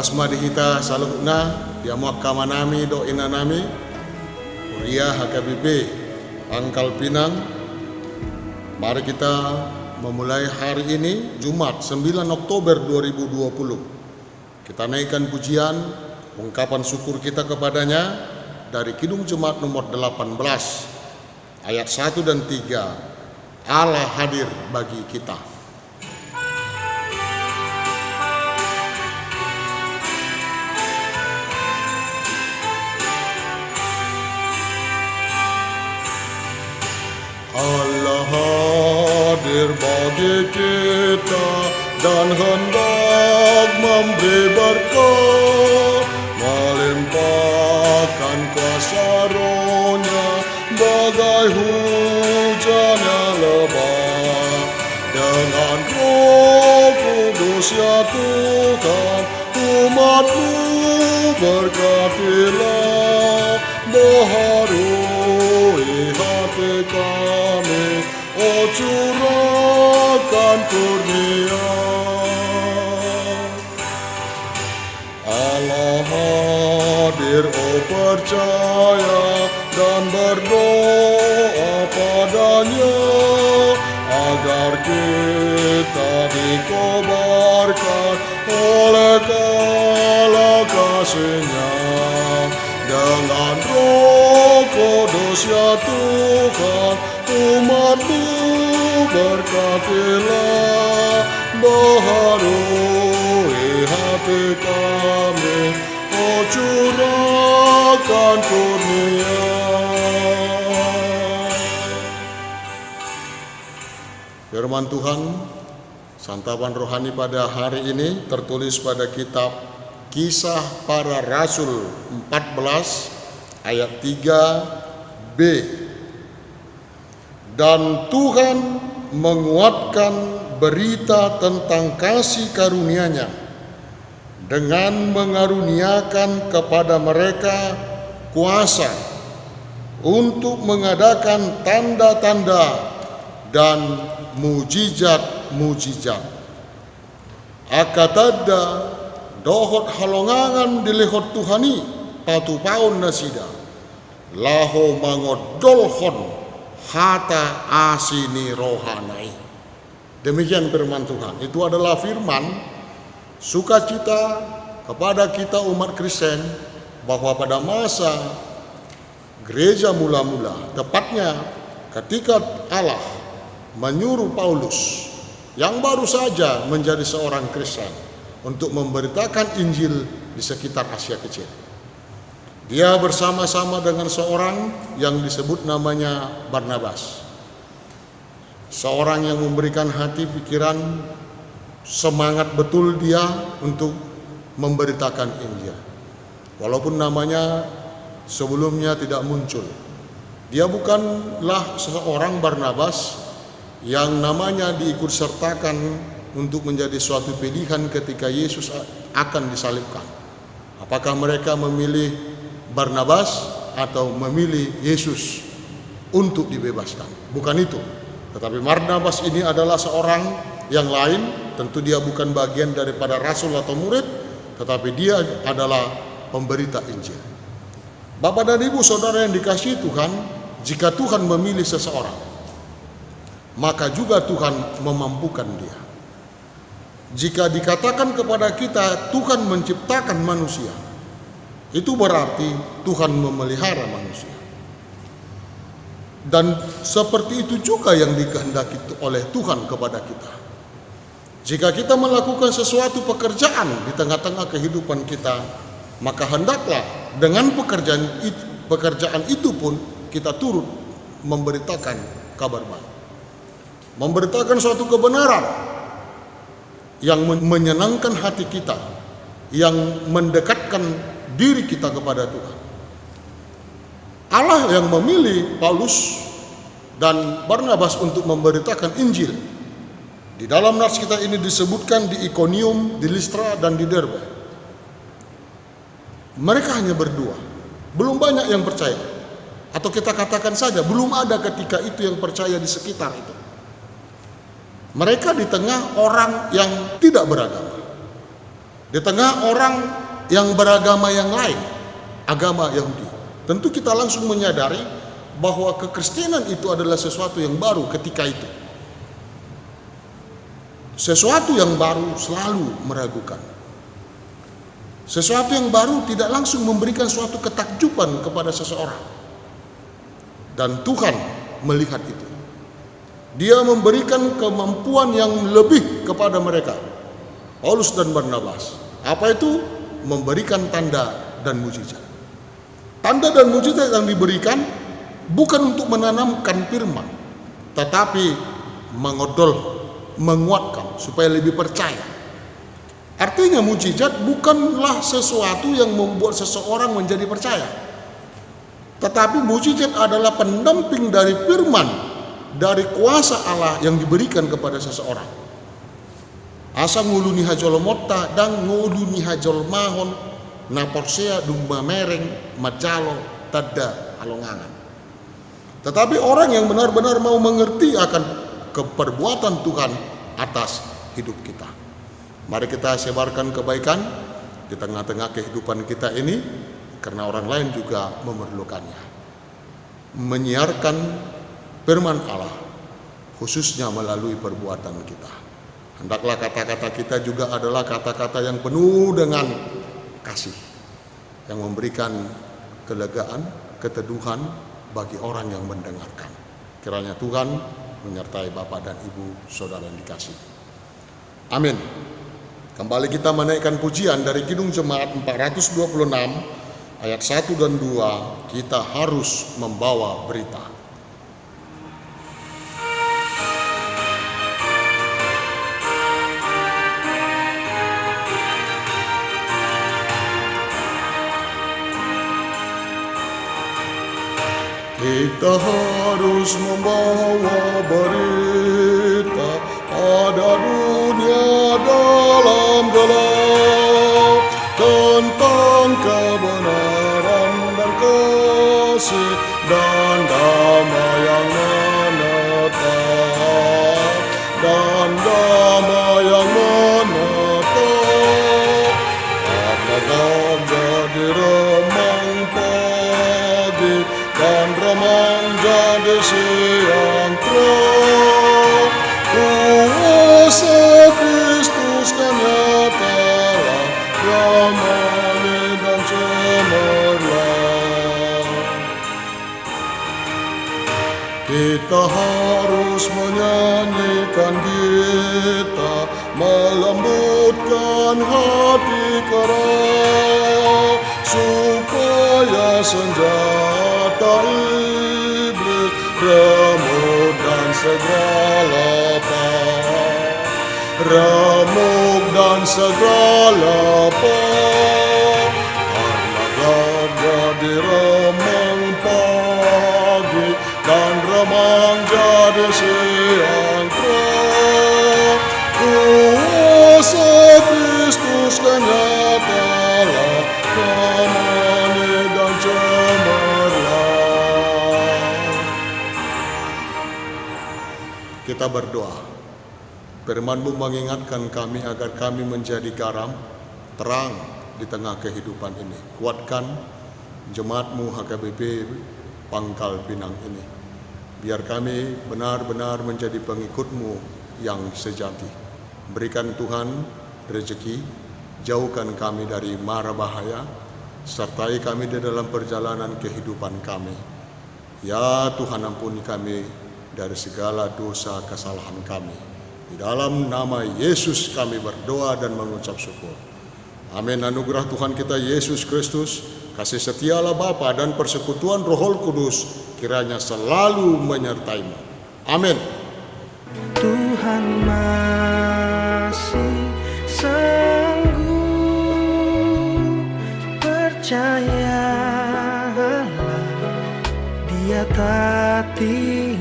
Kasmadihita salukna diamuak kamanami do inanami Kuria HKBP Pangkal Pinang. Mari kita memulai hari ini Jumat 9 Oktober 2020. Kita naikkan pujian ungkapan syukur kita kepadanya dari Kidung Jemaat nomor 18 ayat 1 dan 3. Allah hadir bagi kita. Allah hadir bagi kita dan hendak memberi berkat, melimpahkan kuasa Roh-Nya bagai hujan yang lebat. Dengan Roh Kudus ya Tuhan, umat-Mu berkatilah, baharui hati kami, oh curahkan kurnia. Allah hadir, oh percaya dan berdoa padanya, agar kita dikobarkan oleh kala kasih-Nya. Dengan Roh Kudus ya Tuhan, umat-Mu berkatilah, baharui hati kami, oh curahkan kurnia. Firman Tuhan, santapan rohani pada hari ini tertulis pada kitab Kisah Para Rasul 14 ayat 3b. Dan Tuhan menguatkan berita tentang kasih karunia-Nya dengan mengaruniakan kepada mereka kuasa untuk mengadakan tanda-tanda dan mujizat-mujizat. Akatada dohot halongangan dilehot Tuhani patu paun nasida laho mangodolhon hata asini rohanai. Demikian firman Tuhan. Itu adalah firman sukacita kepada kita umat Kristen bahwa pada masa gereja mula-mula, tepatnya ketika Allah menyuruh Paulus yang baru saja menjadi seorang Kristen untuk memberitakan Injil di sekitar Asia Kecil. Dia bersama-sama dengan seorang yang disebut namanya Barnabas. Seorang yang memberikan hati pikiran, semangat betul dia untuk memberitakan Injil. Walaupun namanya sebelumnya tidak muncul. Dia bukanlah seorang Barnabas yang namanya diikut sertakan untuk menjadi suatu pilihan ketika Yesus akan disalibkan. Apakah mereka memilih Barnabas atau memilih Yesus untuk dibebaskan? Bukan itu. Tetapi Barnabas ini adalah seorang yang lain. Tentu dia bukan bagian daripada rasul atau murid, tetapi dia adalah pemberita Injil. Bapak dan Ibu saudara yang dikasihi Tuhan, jika Tuhan memilih seseorang, maka juga Tuhan memampukan dia. Jika dikatakan kepada kita Tuhan menciptakan manusia, itu berarti Tuhan memelihara manusia. Dan seperti itu juga yang dikehendaki oleh Tuhan kepada kita. Jika kita melakukan sesuatu pekerjaan di tengah-tengah kehidupan kita, maka hendaklah dengan pekerjaan itu pun kita turut memberitakan kabar baik. Memberitakan suatu kebenaran yang menyenangkan hati kita, yang mendekatkan diri kita kepada Tuhan. Allah yang memilih Paulus dan Barnabas untuk memberitakan Injil. Di dalam nats kita ini disebutkan di Ikonium, di Listra, dan di Derbe. Mereka hanya berdua, belum banyak yang percaya. Atau kita katakan saja belum ada ketika itu yang percaya di sekitar itu. Mereka di tengah orang yang tidak beragama. di tengah orang yang beragama yang lain, agama Yahudi. Tentu kita langsung menyadari bahwa kekristenan itu adalah sesuatu yang baru ketika itu. Sesuatu yang baru selalu meragukan. Sesuatu yang baru tidak langsung memberikan suatu ketakjuban kepada seseorang. Dan Tuhan melihat itu. Dia memberikan kemampuan yang lebih kepada mereka, Paulus dan Barnabas. Apa itu? Memberikan tanda dan mujizat. Tanda dan mujizat yang diberikan bukan untuk menanamkan firman, tetapi mengodol, menguatkan supaya lebih percaya. Artinya mujizat bukanlah sesuatu yang membuat seseorang menjadi percaya, tetapi mujizat adalah pendamping dari firman, dari kuasa Allah yang diberikan kepada seseorang. Asa nguluni hajol mota dan nguluni hajol mahon na porsea dumba mereng majalo tada alongangan. Tetapi orang yang benar-benar mau mengerti akan keperbuatan Tuhan atas hidup kita. Mari kita sebarkan kebaikan di tengah-tengah kehidupan kita ini, karena orang lain juga memerlukannya. Menyiarkan firman Allah, khususnya melalui perbuatan kita. Hendaklah kata-kata kita juga adalah kata-kata yang penuh dengan kasih, yang memberikan kelegaan, keteduhan bagi orang yang mendengarkan. Kiranya Tuhan menyertai Bapak dan Ibu saudara yang dikasihi. Amin. Kembali kita menaikkan pujian dari Kidung Jemaat 426 ayat 1 dan 2. Kita harus membawa berita. Kita harus membawa berita pada dunia dalam gelap tentang kebenaran dan kasih dan damai yang menetap, dan damai yang menetap. Karena gelap jadi remang pagi dan remang jadi siang terang. Kuasa Kristus kan nyatalah, damai dan cemerlang. Kita harus menyanyikan gita, melembutkan hati keras, supaya senjata iblis remuk dan segala remuk dan segala karena gelap jadi remang pagi dan remang jadi siang terang. Kuasa Kristus kan nyatalah, damai dan cemerlang. Kita berdoa. Firman-Mu mengingatkan kami agar kami menjadi garam, terang di tengah kehidupan ini. Kuatkan jemaat-Mu HKBP Pangkal Pinang ini. Biar kami benar-benar menjadi pengikut-Mu yang sejati. Berikan Tuhan rezeki, jauhkan kami dari mara bahaya, sertai kami di dalam perjalanan kehidupan kami. Ya Tuhan, ampuni kami dari segala dosa kesalahan kami. Di dalam nama Yesus kami berdoa dan mengucap syukur. Amin. Anugerah Tuhan kita Yesus Kristus, kasih setialah Bapa dan persekutuan Roh Kudus kiranya selalu menyertai-Mu. Amin. Tuhan masih sanggup, percayalah Dia tak tinggal.